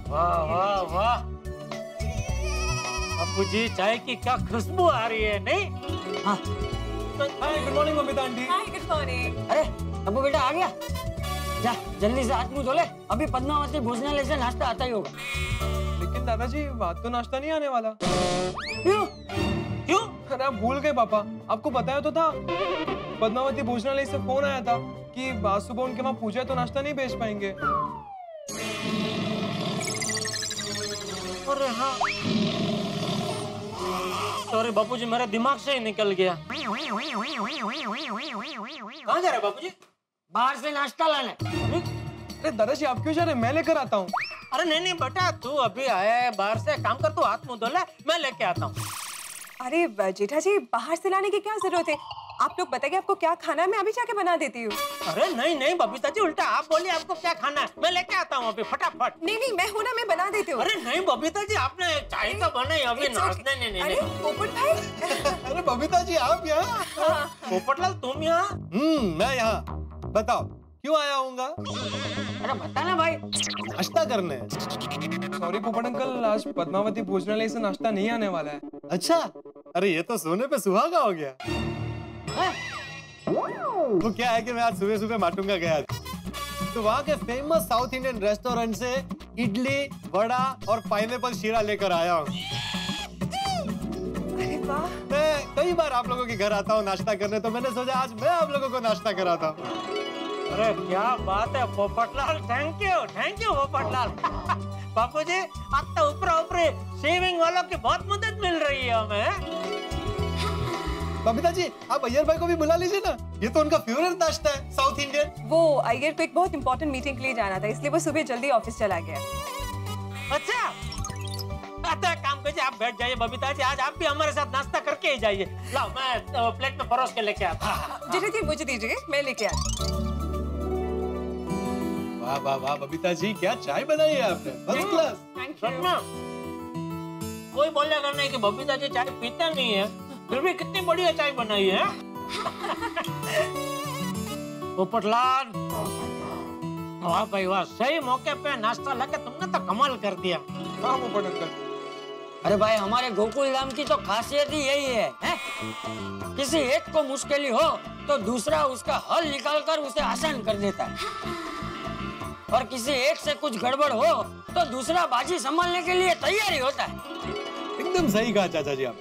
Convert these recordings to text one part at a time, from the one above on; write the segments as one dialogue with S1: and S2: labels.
S1: वाह वाह वाह, अब्बू जी चाय की क्या खुशबू आ रही है, नहीं?
S2: हाँ।
S3: हाय, गुड मॉर्निंग मम्मी आंटी।
S4: हाय, गुड मॉर्निंग।
S2: अरे अब्बू बेटा आ गया, जा जल्दी से हाथ मुंह धो ले, अभी पद्मावती भोजनालय से नाश्ता आता ही होगा।
S3: लेकिन दादाजी बात तो नाश्ता नहीं आने वाला।
S2: क्यों?
S1: क्यों?
S3: अरे आप भूल गए पापा, आपको बताया तो था। पद्मावती भोजनालय से फोन आया था कि आज सुबह उनके वहाँ पूजा है तो नाश्ता नहीं भेज पाएंगे।
S1: अरे हाँ, सॉरी बापूजी, मेरे दिमाग से ही निकल गया। कहाँ जा रहे बापूजी?
S2: बाहर से नाश्ता लाने।
S3: अरे दादाजी आप क्यों जा रहे हैं, मैं लेकर आता हूँ।
S1: अरे नहीं नहीं बेटा, तू अभी आया है बाहर से, काम कर, तू हाथ मुंह धो ले, मैं लेके आता हूँ।
S4: अरे जेठा जी, बाहर से लाने की क्या जरूरत है? आप लोग बताइए आपको क्या खाना है, मैं अभी जाके बना देती हूँ।
S1: अरे नहीं नहीं बबीता जी, उल्टा आप बोलिए आपको क्या खाना है, मैं लेके आता हूँ अभी फटाफट।
S4: नहीं नहीं, मैं हूँ ना, मैं बना देती हूँ।
S1: अरे नहीं बबीता जी, आपने चाय तो बनाई अभी, नाश्ता नहीं।
S4: अरे पोपट भाई।
S5: अरे बबीता जी आप यहाँ?
S1: पोपटलाल तुम यहाँ?
S5: मैं यहाँ। बताओ क्यों आया हूँगा?
S2: अरे बता ना भाई।
S5: नाश्ता करने।
S3: सॉरी पोपट अंकल, आज पद्मावती भोजनालय से नाश्ता नहीं आने वाला है।
S5: अच्छा, अरे ये तो सोने पे सुहागा हो गया। वो क्या है कि मैं आज सुबह सुबह माटुंगा गया था, तो वहाँ के फेमस साउथ इंडियन रेस्टोरेंट से इडली, वड़ा और पाइनएप्पल शीरा लेकर आया हूँ।
S4: अरे वाह।
S5: मैं कई बार आप लोगों के घर आता हूँ नाश्ता करने, तो मैंने सोचा आज मैं आप लोगों को नाश्ता कराता हूँ।
S1: अरे क्या बात है पोपटलाल, थैंक यू पोपटलाल। बापूजी, आज तो ऊपर शेविंग वालों की बहुत मदद मिल रही है हमें।
S5: बबीता जी आप अय्यर भाई को भी बुला लीजिए ना, ये तो उनका फेवरेट नाश्ता है साउथ इंडियन।
S4: वो अय्यर को एक बहुत इंपॉर्टेंट मीटिंग के लिए जाना था, इसलिए वो सुबह जल्दी ऑफिस चला गया।
S1: अच्छा काम कीजिए, आप बैठ जाइए बबीता जी, आज आप भी हमारे साथ नाश्ता करके ही जाइए। लाओ मैं प्लेट में परोस के लेके आता हूँ।
S4: जेठा जी मुझे दीजिए, मैं लेके आती हूँ।
S5: वाह वाह वाह बबीता जी, क्या चाय बनाई है आपने, फर्स्ट क्लास।
S4: Thank you.
S1: कोई बोलेगा नहीं कि बबीता जी चाय पीता नहीं है, फिर भी कितनी बढ़िया चाय बनाई है। पोपटलाल, वाह भाई वाह, सही मौके पे नाश्ता लाके तुमने तो कमाल कर दिया।
S3: हाँ पोपट अंकल।
S2: अरे भाई हमारे गोकुल धाम की तो खासियत ही यही है, हैं? किसी एक को मुश्किल हो तो दूसरा उसका हल निकालकर उसे आसान कर देता है, और किसी एक से कुछ गड़बड़ हो तो दूसरा बाजी संभालने के लिए तैयारी होता है।
S5: एकदम सही कहा चाचा जी आप।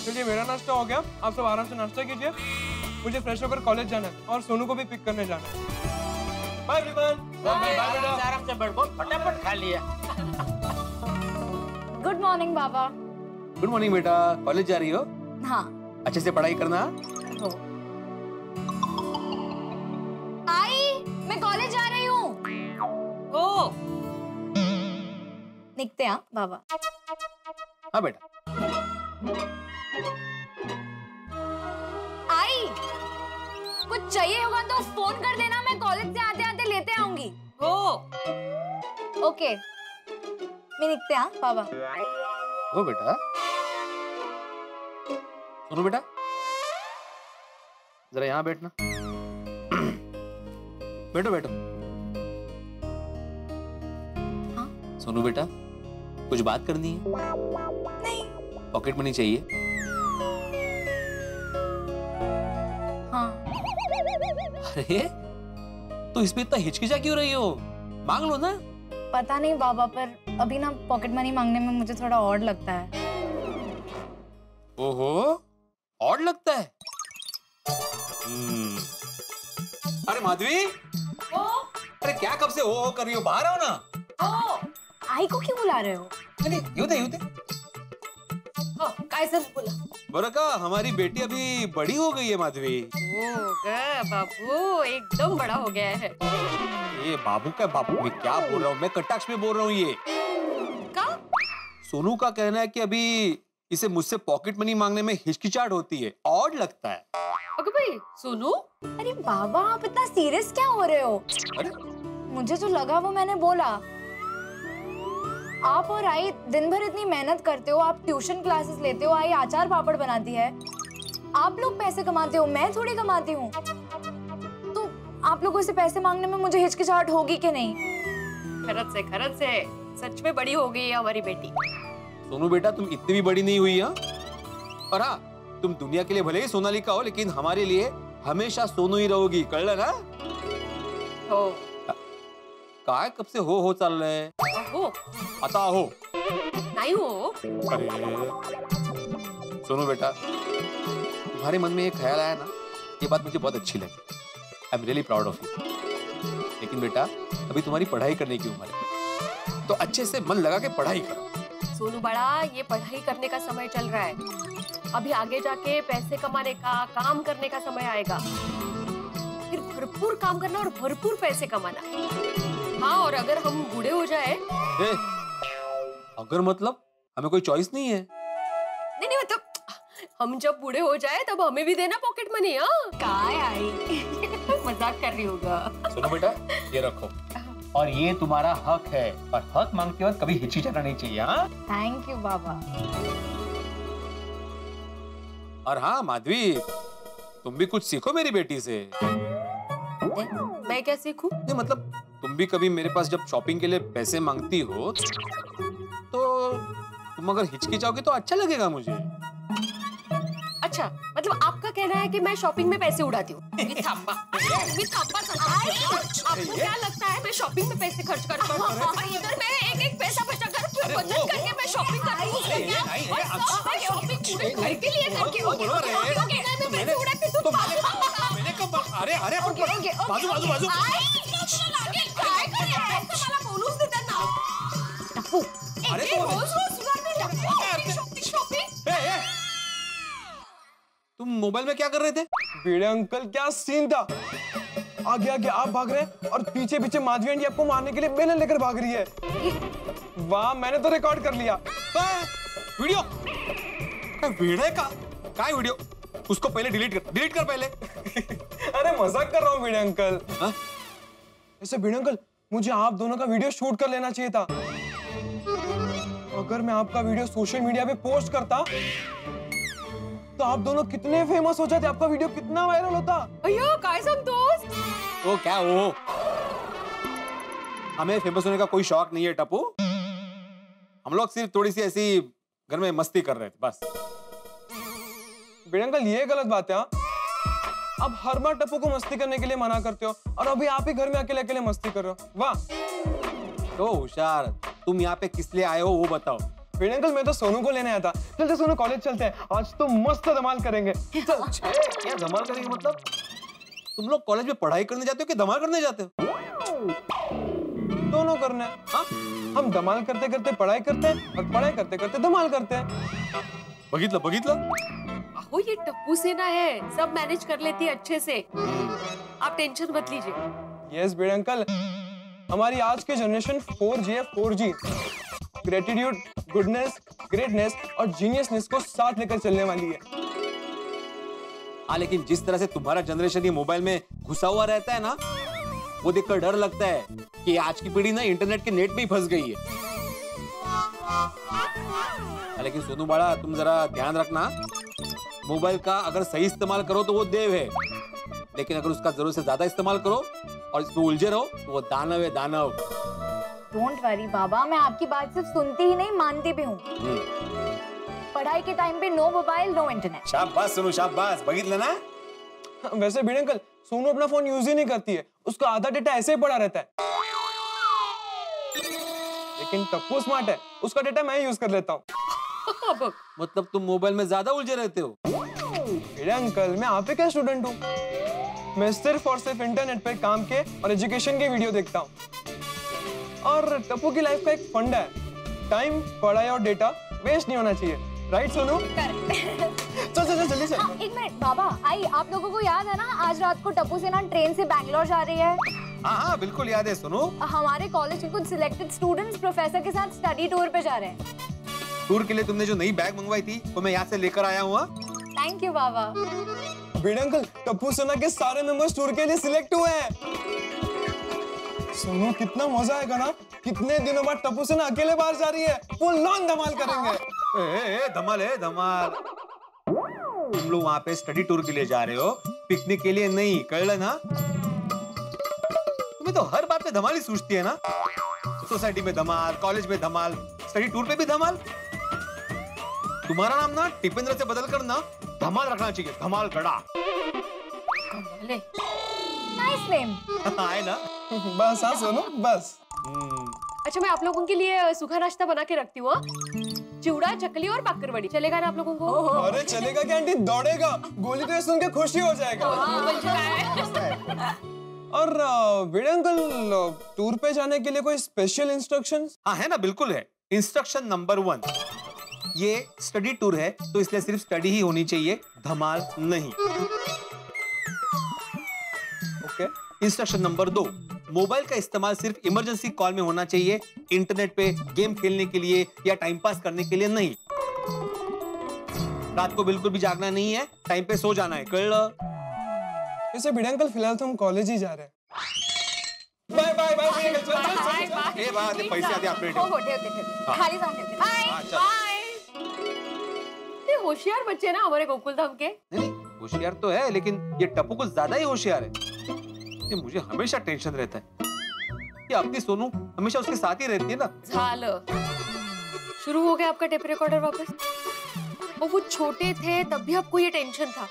S3: चलिए मेरा नाश्ता हो गया, आप सब आराम से नाश्ता कीजिए, मुझे फ्रेश होकर कॉलेज जाना है और सोनू को भी पिक करने जाना है। Bye everyone. बाय बेटा।
S1: आराम से बैठ, बहुत फटाफट खा लिया।
S6: गुड मॉर्निंग बाबा।
S7: गुड मॉर्निंग बेटा, कॉलेज जा रही हो?
S6: हाँ।
S7: अच्छे से पढ़ाई करना।
S6: आई, मैं कॉलेज जा रही हूँ।
S4: ओ,
S6: निकते हैं बाबा।
S7: हाँ बेटा।
S6: आई, कुछ चाहिए होगा तो फोन कर देना, मैं कॉलेज से आते आते लेते आऊंगी। ओके, मैं निकते हैं बाबा।
S7: ओ बेटा, सुनो बेटा, जरा यहाँ बैठना। बैठो बैठो।
S6: हाँ?
S7: सोनू बेटा, कुछ बात करनी है?
S6: नहीं।
S7: पॉकेट मनी चाहिए?
S6: हाँ।
S7: अरे तो इसमें इतना हिचकिचा क्यों रही हो, मांग लो ना।
S6: पता नहीं बाबा, पर अभी ना पॉकेट मनी मांगने में मुझे थोड़ा ऑड लगता है।
S7: ओहो, ऑड लगता है? अरे माधवी, अरे क्या कब से ओ कर रही हो, बाहर आओ ना।
S6: आई को क्यों बुला रहे हो?
S7: अरे यूं दे।
S6: कैसे बोला?
S7: बोला का हमारी बेटी अभी बड़ी हो गई है माधवी।
S4: बाबू एकदम बड़ा हो गया है।
S7: ये बाबू का बाबू, मैं क्या बोल रहा हूँ, मैं कटाक्ष में बोल रहा हूँ। ये
S4: का?
S7: सोनू का कहना है कि अभी इसे मुझसे पॉकेट मनी मांगने में हिचकिचाहट होती है, ऑड लगता है।
S4: ओके भाई, सोनू।
S6: अरे बाबा, आप इतना सीरियस क्या हो रहे हो?
S7: अरे
S6: मुझे जो लगा वो मैंने बोला। आप और आई दिन भर इतनी मेहनत करते हो, आप ट्यूशन क्लासेस लेते हो, आई अचार पापड़ बनाती है, आप लोग पैसे कमाते हो, मैं थोड़ी कमाती हूँ। तो आप लोगों से पैसे मांगने में मुझे हिचकिचाहट होगी कि नहीं?
S8: खरच से सच में बड़ी हो गई है हमारी बेटी।
S7: सोनू बेटा, तुम इतनी भी बड़ी नहीं हुई। हाँ, और हाँ, तुम दुनिया के लिए भले ही सोनालिका हो, लेकिन हमारे लिए हमेशा सोनू ही रहोगी, कळलं ना?
S8: हो
S7: काय कब से हो चल रहे?
S8: हो
S7: आता हो
S8: नहीं हो।
S7: अरे सोनू बेटा, तुम्हारे मन में एक ख्याल आया ना, ये बात मुझे बहुत अच्छी लगी। I am really proud of you. लेकिन बेटा, अभी तुम्हारी पढ़ाई करने की उम्र है, तो अच्छे से मन लगा के पढ़ाई करो।
S8: सोनू बड़ा, ये पढ़ाई करने का समय चल रहा है, अभी आगे जाके पैसे कमाने का, काम करने का समय आएगा, फिर भरपूर काम करना और भरपूर पैसे कमाना। हाँ, और अगर हम बूढ़े हो जाए,
S7: अगर मतलब हमें कोई चॉइस नहीं है?
S8: नहीं मतलब हम जब बूढ़े हो जाए तब हमें भी देना पॉकेट मनी। हाँ, काय आई मजाक कर रही होगा।
S7: सुनो बेटा, ये रखो, और ये तुम्हारा हक है, और हक मांगते वक्त कभी हिचकिचाना नहीं चाहिए। हाँ,
S6: थैंक यू बाबा।
S7: और हाँ माधवी, तुम भी कुछ सीखो मेरी बेटी से।
S8: मैं क्या सीखूं?
S7: नहीं मतलब, तुम भी कभी मेरे पास जब शॉपिंग के लिए पैसे मांगती हो, तो तुम अगर हिचकिचाओगे तो अच्छा लगेगा मुझे।
S8: अच्छा, मतलब आपका कहना है कि मैं शॉपिंग में पैसे उड़ाती हूँ? आपको क्या लगता है मैं शॉपिंग में पैसे खर्च करती हूँ? और इधर मैं एक पैसा बचा कर बचत करके मैं शॉपिंग करती हूँ। शॉपिंग घर के लिए करके पैसे उड़ाती हूँ।
S7: मैंने कब? अरे अरे बाजू बाजू बाजू।
S8: काय मला बोलूच देतात ना। टप्पू,
S7: अरे
S8: रोज शॉपिंग
S7: तुम मोबाइल में क्या कर रहे थे?
S3: भिड़े अंकल, क्या सीन था। आगे आगे आप भाग रहे हैं और पीछे पीछे माधवी आंटी आपको मारने के लिए बेलन लेकर भाग रही है। वाह, मैंने तो रिकॉर्ड कर लिया।
S7: वीडियो? वीडियो का? काय वीडियो? उसको पहले डिलीट कर पहले।
S3: अरे मजाक कर रहा हूँ भिड़े अंकल। ऐसे भिड़े अंकल, मुझे आप दोनों का वीडियो शूट कर लेना चाहिए था। अगर मैं आपका वीडियो सोशल मीडिया पे पोस्ट करता तो आप दोनों कितने फेमस हो जाते, आपका वीडियो कितना वायरल होता।
S8: अयो, काय संतोष?
S7: वो क्या वो? हमें फेमस होने का कोई शौक नहीं है टप्पू। हम लोग सिर्फ थोड़ी सी ऐसी घर में मस्ती कर रहे थे बस।
S3: भिड़े अंकल, ये गलत बात है। अब हर बार टप्पू को मस्ती करने के लिए मना करते हो, और अभी आप ही घर में अकेले अकेले मस्ती कर रहे हो। वाह,
S7: तो होशियार, तुम यहाँ पे किस लिए आए हो वो बताओ।
S3: भिड़े अंकल, मैं तो सोनू को लेने आया था। चलते सोनू, कॉलेज चलते हैं, आज तो मस्त धमाल करेंगे। चल।
S7: क्या धमाल करेंगे मतलब? तुम लोग कॉलेज में पढ़ाई करने जाते हो कि धमाल करने जाते हो?
S3: दोनों करना है। हाँ, हम धमाल करते करते पढ़ाई करते हैं और पढ़ाई करते करते धमाल करते हैं।
S7: बघितलं?
S8: अहो, ये टप्पू सेना है, सब मैनेज कर लेती है अच्छे से, आप टेंशन मत लीजिए।
S3: यस भिड़े अंकल, हमारी आज की जनरेशन 4G है, 4G। ग्रेटिट्यूड, गुडनेस, ग्रेटनेस और जीनियसनेस को साथ लेकर चलने वाली है।
S7: हाँ, लेकिन जिस तरह से तुम्हारा जनरेशन ये मोबाइल में घुसा हुआ रहता है ना, वो देखकर डर लगता है कि आज की पीढ़ी ना इंटरनेट के नेट में ही फंस गई है। लेकिन सोनू बाड़ा, तुम जरा ध्यान रखना, मोबाइल का अगर सही इस्तेमाल करो तो वो देव है, लेकिन अगर उसका जरूरत से ज्यादा इस्तेमाल करो और इसमें उलझे रहो तो वो दानव है, दानव।
S6: डोंट वरी बाबा, मैं आपकी बात सिर्फ सुनती ही नहीं, मानती भी हूँ। पढ़ाई के टाइम पे नो मोबाइल, नो इंटरनेट।
S7: शाबाश सोनू, शाबाश। बघितलं ना?
S3: वैसे भिड़े अंकल, सोनू अपना फोन यूज ही नहीं करती है, उसका आधा डेटा ऐसे ही पड़ा रहता है। लेकिन टप्पू स्मार्ट है, उसका डेटा मैं यूज कर लेता हूँ।
S7: मतलब तुम मोबाइल में ज्यादा उलझे रहते हो?
S3: भिड़े अंकल, मैं आप ही का स्टूडेंट हूँ। मैं सिर्फ और सिर्फ इंटरनेट पर काम के और एजुकेशन के वीडियो देखता हूँ। और टप्पू की लाइफ का एक फंड है, टाइम, पढ़ाई और डेटा वेस्ट नहीं होना चाहिए। राइट सोनू? चल चल चल जल्दी से।
S6: एक मिनट बाबा, आई आप लोगों को याद है ना, आज रात को टप्पू सेना ट्रेन से बैंगलोर जा रही है।
S7: हाँ, बिल्कुल याद है सोनू।
S6: हमारे कॉलेज के कुछ सिलेक्टेड स्टूडेंट्स प्रोफेसर के साथ स्टडी टूर पे जा रहे हैं।
S7: टूर के लिए तुमने जो नई बैग मंगवाई थी वो मैं यहाँ से लेकर आया हूँ।
S6: Thank you Baba.
S3: Bhide uncle, Tappu सेना के सारे मेंबर्स टूर के लिए सिलेक्ट हुए हैं। सोनू कितना मजा आएगा ना। कितने दिनों बाद टप्पू से ना अकेले बाहर जा रही है, फुल लॉन धमाल करेंगे।
S7: धमाल है धमाल। तुम लोग वहाँ पे स्टडी टूर के लिए जा रहे हो, पिकनिक के लिए नहीं, कल ना। तुम्हें तो हर बात पे धमाल ही सूझती है ना। सोसाइटी में धमाल, कॉलेज में धमाल, स्टडी टूर पे भी धमाल। तुम्हारा नाम ना टिपेंद्र से बदल कर ना धमाल रखना चाहिए, धमाल गड़ा।
S6: Nice name.
S7: आए ना।
S3: बस हाँ सोनू बस।
S8: अच्छा, मैं आप लोगों के लिए सूखा नाश्ता बना के रखती हूँ। चिवड़ा, चकली और बाकरवड़ी चलेगा ना आप लोगों को?
S3: अरे चलेगा क्या आंटी, दौड़ेगा। गोली तो सुन के खुशी हो जाएगा। और वीडियो अंकल, टूर पे जाने के लिए कोई स्पेशल इंस्ट्रक्शंस?
S7: हाँ है ना, बिल्कुल है। इंस्ट्रक्शन नंबर 1, ये स्टडी टूर है तो इसलिए सिर्फ स्टडी ही होनी चाहिए, धमाल नहीं। ओके। इंस्ट्रक्शन नंबर 2, मोबाइल का इस्तेमाल सिर्फ इमरजेंसी कॉल में होना चाहिए, इंटरनेट पे गेम खेलने के लिए या टाइम पास करने के लिए नहीं। रात को बिल्कुल भी जागना नहीं है, टाइम पे सो जाना है, कर लो।
S3: वैसे वीडियो अंकल फिलहाल तो हम कॉलेज ही जा रहे हैं। Bye bye bye video uncle, चल चल चल।
S7: ए बात है, पैसे आते अपने
S6: खाली जाऊं कहते। बाय।
S8: ये होशियार बच्चे ना हमारे गोकुल धाम के।
S7: नहीं होशियार तो है, लेकिन ये टप्पू कुछ ज्यादा ही होशियार है। ये मुझे हमेशा टेंशन रहता है। ये अपनी सोनू हमेशा उसके साथ ही रहती है ना।
S8: झाल शुरू हो गया आपका टेप रिकॉर्डर वापस। और वो छोटे थे तब भी आपको ये टेंशन था,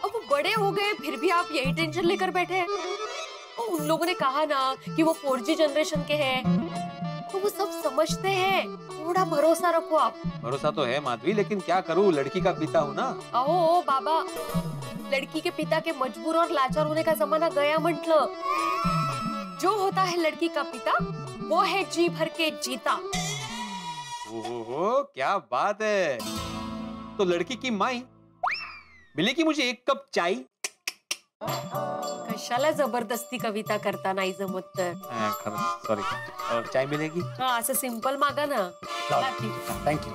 S8: अब वो बड़े हो गए फिर भी आप यही टेंशन लेकर बैठे हैं। उन लोगों ने कहा ना कि वो 4G जनरेशन के हैं, तो वो सब समझते हैं। थोड़ा भरोसा रखो आप।
S7: भरोसा तो है माधवी, लेकिन क्या करूं, लड़की का पिता हूं ना।
S8: अहो बाबा, लड़की के पिता के मजबूर और लाचार होने का जमाना गया म्हटलं। जो होता है लड़की का पिता वो है जी भर के जीता।
S7: ओहो क्या बात है। तो लड़की की माई मिलेगी मुझे एक कप चाय?
S8: कशाला जबरदस्ती कविता करता नाही जमत तर।
S7: सॉरी, और चाय मिलेगी?
S8: हाँ, असं सिंपल मागा ना।
S7: Thank you.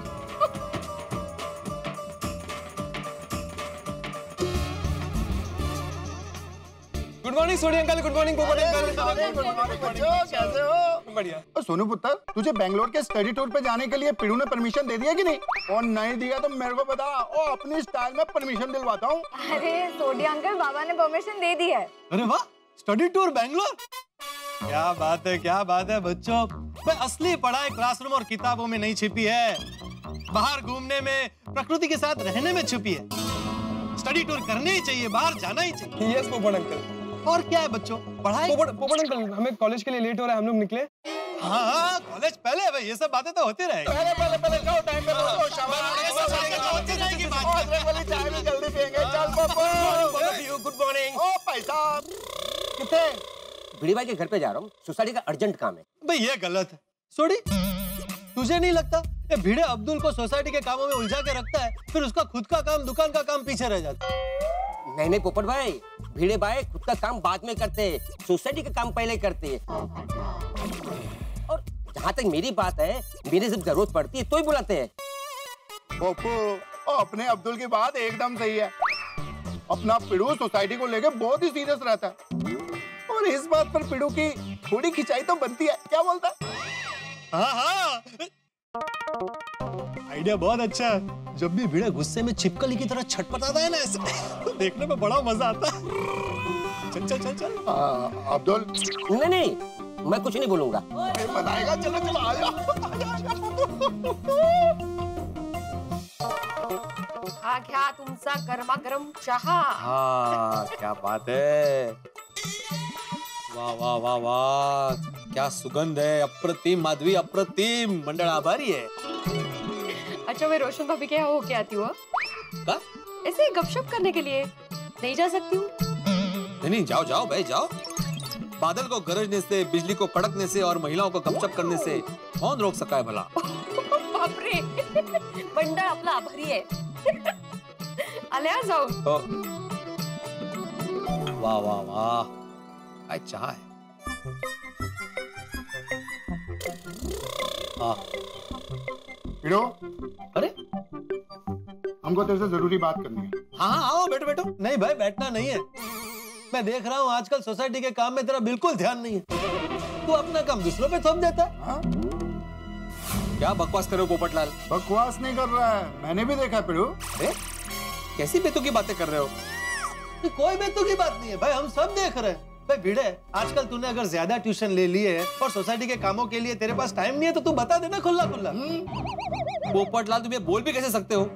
S3: Good morning Sodhi uncle, good morning Popat uncle.
S9: Good morning बच्चों, कैसे हो?
S3: बढ़िया।
S9: सोनू पुत्र, तुझे बेंगलोर के स्टडी टूर पे जाने के लिए पिड़ू ने परमिशन दे दिया कि नहीं? और नहीं दिया तो मेरे को बता, और अपनी स्टाइल में परमिशन दिलवाता हूँ।
S6: अरे सोडी अंकल, बाबा ने परमिशन दे दी है।
S5: अरे वाह, स्टडी टूर बेंगलोर, क्या बात है, क्या बात है बच्चों। भाई असली पढ़ाई क्लासरूम और किताबों में नहीं छिपी है, बाहर घूमने में, प्रकृति के साथ रहने में छिपी है। स्टडी टूर करनी ही चाहिए, बाहर जाना ही चाहिए।
S3: यस पोपट अंकल।
S5: और क्या है बच्चों, पढ़ाई।
S3: पोपट अंकल, हमें कॉलेज के लिए लेट हो रहा है, हम लोग निकले।
S5: हाँ, कॉलेज पहले भाई, ये सब बातें तो होती रहेगी।
S9: पहले जाओ, टाइम पे पहुंचो, शाबाश। चाय भी जल्दी पिएंगे। चल पप्पू।
S10: Good morning.
S9: ओ पैसा कितने?
S10: भिड़ी भाई के घर पे जा रहा हूँ, सोसाइटी का अर्जेंट काम है।
S5: भाई ये गलत है सोडी, तुझे नहीं लगता ये भिड़े अब्दुल को सोसाइटी के कामों में उलझा के रखता है, फिर उसका खुद का काम, दुकान का काम पीछे रह जाता है।
S10: नहीं नहीं पोपट भाई, भिड़े भाई खुद का काम बाद में करते हैं, सोसाइटी का काम पहले करते हैं। और जहाँ तक मेरी बात है, मेरी जब जरूरत पड़ती है तो ही बुलाते हैं।
S9: पप्पू, अपने अब्दुल की बात एकदम सही है। अपना पिड़ू सोसाइटी को लेके बहुत ही सीरियस रहता है, और इस बात पर पिड़ू की थोड़ी खिंचाई तो बनती है। क्या बोलता है?
S5: हाँ, आइडिया बहुत अच्छा है। जब भी भिड़े गुस्से में छिपकली की तरह छटपटाता है ना, ऐसे देखने में बड़ा मजा आता है। चल चल चल चल।
S9: अब्दुल,
S10: नहीं नहीं, मैं कुछ नहीं बोलूंगा।
S9: बताएगा। चलो चलो, आ जाओ।
S8: हा घ्या तुमचा गरमागरम चहा।
S7: हाँ क्या बात है, वाह वाह वाह वाह, क्या सुगंध है, अप्रतिम माधवी, अप्रतिम। मंडल आभारी है।
S8: अच्छा, मैं रोशन भाभी के यहाँ होके आती हूँ। ऐसे गपशप करने के लिए नहीं जा सकती हूँ?
S7: नहीं जाओ जाओ भाई जाओ। बादल को गरजने से, बिजली को कड़कने से और महिलाओं को गपशप करने से कौन रोक सका है भला।
S8: बाप रे, मंडळ आपला आभारी है। आल्या जाऊ।
S7: वाह वाह वाह, काय चाह है। हाँ
S9: पिड़ू,
S7: अरे
S9: हमको तेरे से जरूरी बात करनी है।
S5: हाँ हाँ, आओ बैठो बैठो। नहीं भाई, बैठना नहीं है, मैं देख रहा हूँ आजकल सोसाइटी के काम में तेरा बिल्कुल ध्यान नहीं है। तू अपना काम दूसरों पे थोप देता है।
S9: हाँ?
S7: क्या बकवास कर रहे हो पोपटलाल?
S9: बकवास नहीं कर रहा है, मैंने भी देखा पिड़ू।
S7: कैसी बेतुकी की बातें कर रहे हो?
S5: कोई बेतुकी की बात नहीं है भाई, हम सब देख रहे हैं। भाई भिड़े, आजकल तूने अगर ज्यादा ट्यूशन ले लिए है और सोसाइटी के कामों के लिए तेरे पास टाइम नहीं है तो तू बता देना खुला खुला।
S7: पोपटलाल तुम ये बोल भी कैसे सकते हो?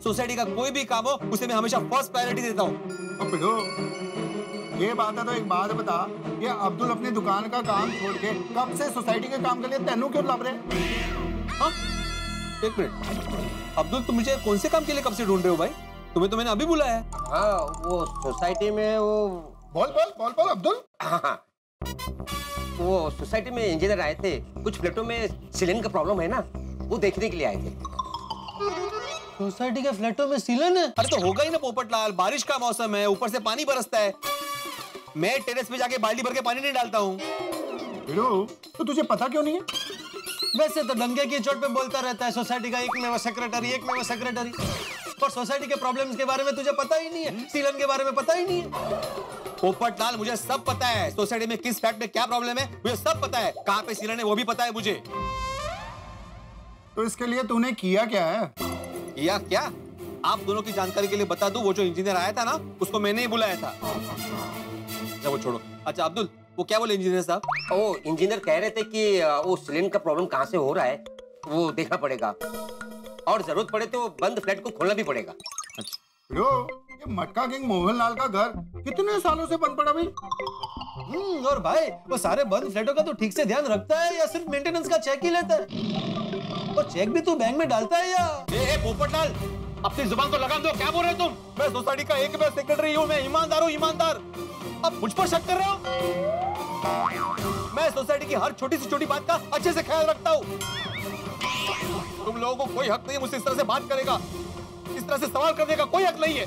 S7: सोसाइटी का कोई भी काम हो उसे मैं हमेशा फर्स्ट प्रायोरिटी देता हूँ।
S9: पिड़ू, ये बात है तो एक बात बता, ये अब्दुल अपनी दुकान का काम छोड़ के कब से सोसाइटी के काम के लिए तेनू क्यों लब रहे?
S7: हाँ? एक मिनट, अब्दुल तुम मुझे कौन से काम के लिए कब से ढूंढ रहे हो भाई? तुम्हें तो मैंने अभी बुलाया है।
S10: हाँ, वो सोसाइटी में वो
S9: बोल बोल बोल बोल अब्दुल।
S10: हाँ, वो सोसाइटी में इंजीनियर आए थे, कुछ फ्लैटों में सीलिंग का प्रॉब्लम है ना, वो देखने के लिए आए थे।
S5: सोसाइटी के फ्लैटों में सीलन है?
S7: अरे तो होगा ही ना पोपटलाल, बारिश का मौसम है, ऊपर से पानी बरसता है। मैं टेरेस पे जाके बाल्टी भर के पानी नहीं डालता हूँ।
S9: तो तुझे पता क्यों नहीं है?
S5: वैसे तो डंगे की चोट पे बोलता रहता है सोसाइटी का एक में वो सेक्रेटरी, और सोसाइटी के प्रॉब्लम्स के बारे में तुझे पता ही नहीं है, सीलन के बारे में पता ही नहीं है।
S7: पोपटलाल मुझे सब पता है, सोसाइटी में किस फ्लैट में क्या प्रॉब्लम है मुझे सब पता है, कहाँ पे सीलन है वो भी पता है मुझे।
S9: तो इसके लिए तूने किया क्या है?
S7: किया क्या? आप दोनों की जानकारी के लिए बता दूं, वो जो इंजीनियर आया था ना उसको मैंने ही बुलाया था। वो छोड़ो। अच्छा अब्दुल, वो क्या बोले इंजीनियर साहब?
S10: वो इंजीनियर कह रहे थे कि वो सिलेंडर का प्रॉब्लम कहाँ से हो रहा है वो देखना पड़ेगा, और जरूरत पड़े तो बंद फ्लैट को खोलना भी पड़ेगा।
S9: अच्छा ये मटका किंग मोहनलाल का घर कितने सालों से बंद पड़ा भाई?
S5: और भाई वो सारे बंद फ्लैटों का तो ठीक से ध्यान रखता है या सिर्फ मेंटेनेंस का चेक ही लेता है? और चेक भी तू बैंक में डालता है या?
S7: पोपटलाल अपनी जुबान तो लगाम दो, क्या बोल रहे हो तुम? मैं सोसाइटी का एक सेक्रेटरी हूँ, मैं ईमानदार हूँ, ईमानदार। अब मुझ पर शक कर रहे हो? मैं सोसाइटी की हर छोटी से छोटी बात का अच्छे से ख्याल रखता हूँ। तुम लोगों को कोई हक नहीं है मुझसे इस तरह से बात करेगा, इस तरह से सवाल करने का कोई हक नहीं है।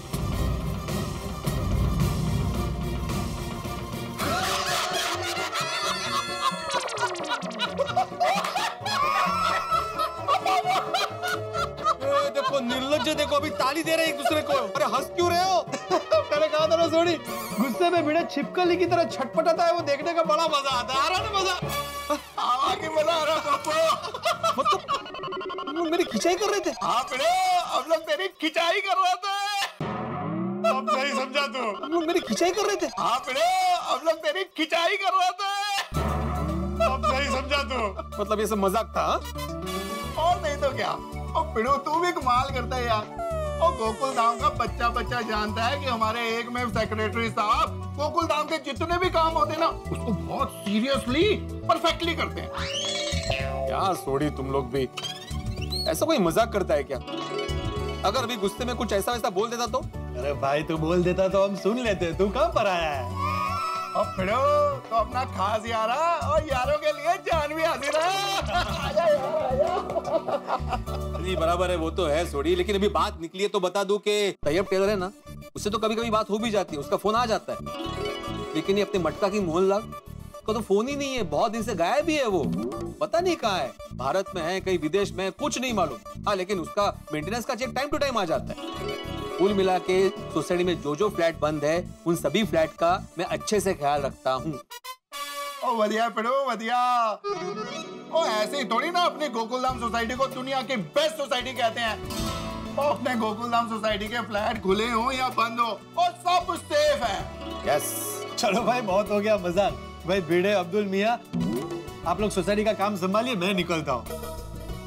S7: देखो निर्लज्ज, देखो अभी ताली दे रहे एक दूसरे को। अरे हंस क्यों रहे हो?
S5: मैंने कहा था ना सोनी, गुस्से में भिड़े छिपकली की तरह छटपटाता है, वो देखने का बड़ा मजा आता है। आ रहा ना मजा?
S9: आगे मजा आ रहा पापा।
S5: मतलब मेरी खिंचाई कर रहे थे?
S9: हाँ बेटे, हम लोग तेरी खिंचाई कर रहे थे। अब सही समझा तू?
S5: मतलब मेरी खिंचाई कर रहे थे?
S9: हाँ बेटे, हम लोग तेरी खिंचाई कर रहे थे। अब सही समझा तू?
S7: मतलब ये सब मजाक था?
S9: और नहीं तो क्या। और पिड़ू तू भी कमाल करता है यार। और गोकुल धाम का बच्चा बच्चा जानता है कि हमारे एक में सेक्रेटरी साहब गोकुल धाम के जितने भी काम होते हैं ना उसको बहुत सीरियसली परफेक्टली करते हैं।
S7: यार सोडी तुम लोग भी, ऐसा कोई मजाक करता है क्या? अगर अभी गुस्से में कुछ ऐसा वैसा बोल देता तो?
S5: अरे भाई तू बोल देता तो हम सुन लेते, तू कहाँ पर आया है?
S9: और पिड़ू तो अपना खास यारा और यारों के लिए जान भी हाजिर है।
S7: नहीं बराबर है, वो तो है सोडी, लेकिन अभी बात निकली है तो बता दूं कि तैयब टेलर है ना, उससे तो कभी कभी बात हो भी जाती है, उसका फोन आ जाता है। लेकिन ये अपने मटका की मोहनलाल का तो फोन ही नहीं है, बहुत दिन से गायब ही है वो, पता नहीं कहाँ है, भारत में है कहीं विदेश में, कुछ नहीं मालूम। हाँ लेकिन उसका मेंटेनेंस का चेक टाइम टू टाइम आ जाता है। कुल मिला के सोसाइटी में जो फ्लैट बंद है उन सभी फ्लैट का मैं अच्छे से ख्याल रखता हूँ।
S9: ओ वधिया पिड़ू वधिया। ओ ऐसे ही थोड़ी ना अपनी गोकुलधाम सोसाइटी को दुनिया की बेस्ट सोसाइटी कहते हैं। और अपने गोकुलधाम सोसाइटी के फ्लैट खुले हो या बंद हो और सब सेफ है।
S5: यस चलो भाई बहुत हो गया मजाक। भाई भिड़े अब्दुल मियाँ आप लोग सोसाइटी का काम संभालिए, मैं निकलता हूँ।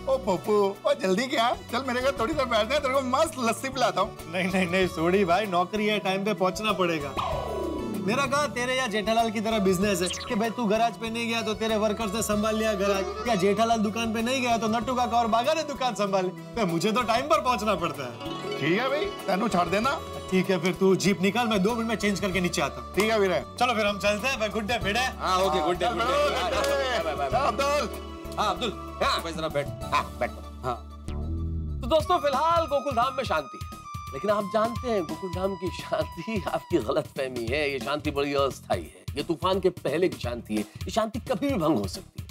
S9: ओ पप्पू ओ जल्दी क्या, चल मेरे घर थोड़ी देर बैठते हैं, तेरे को मस्त लस्सी पिलाता हूँ।
S5: नहीं सोडी भाई, नौकरी है, टाइम पे पहुंचना पड़ेगा। मेरा कहा तेरे या जेठालाल की तरह बिजनेस है कि भाई तू गराज पे नहीं गया तो तेरे वर्कर्स ने संभाल लिया गराज, या जेठालाल दुकान पे नहीं गया तो नट्टू काका और बागा ने दुकान संभाली। तो मुझे तो टाइम पर पहुंचना पड़ता है।
S9: ठीक है भाई, तेनू छोड़ देना।
S5: ठीक है फिर तू जीप निकाल, मैं 2 मिनट में चेंज करके नीचे आता हूँ।
S9: ठीक है वीरे,
S5: चलो फिर हम चलते हैं। गुड डे भिड़े।
S7: हाँ ओके गुड डे।
S9: अब्दुल।
S7: हाँ अब्दुल, भाई जरा बैठ।
S10: हाँ बैठ।
S7: हाँ
S11: तो दोस्तों फिलहाल गोकुल धाम में शांति है, लेकिन आप जानते हैं गोकुल धाम की शांति आपकी गलतफहमी है। ये शांति बड़ी अस्थायी है, ये तूफान के पहले की शांति है, ये शांति कभी भी भंग हो सकती है।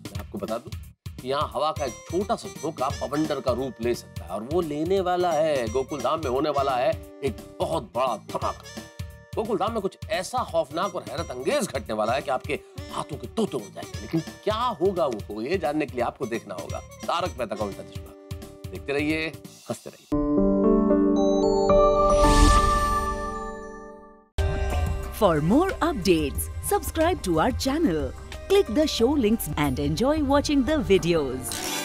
S11: मैं आपको बता दूं कि यहाँ हवा का एक छोटा सा झोंका बवंडर का रूप ले सकता है, और वो लेने वाला है, गोकुल धाम में होने वाला है एक बहुत बड़ा धमाका। गोकुल धाम में कुछ ऐसा खौफनाक और हैरत अंगेज घटने वाला है कि आपके हाथों के तोते हो जाएंगे। लेकिन क्या होगा वो ये जानने के लिए आपको देखना होगा तारक मेहता का उल्टा चश्मा। देखते रहिए, हंसते रहिए।
S12: For more updates, subscribe to our channel, click the show links and enjoy watching the videos.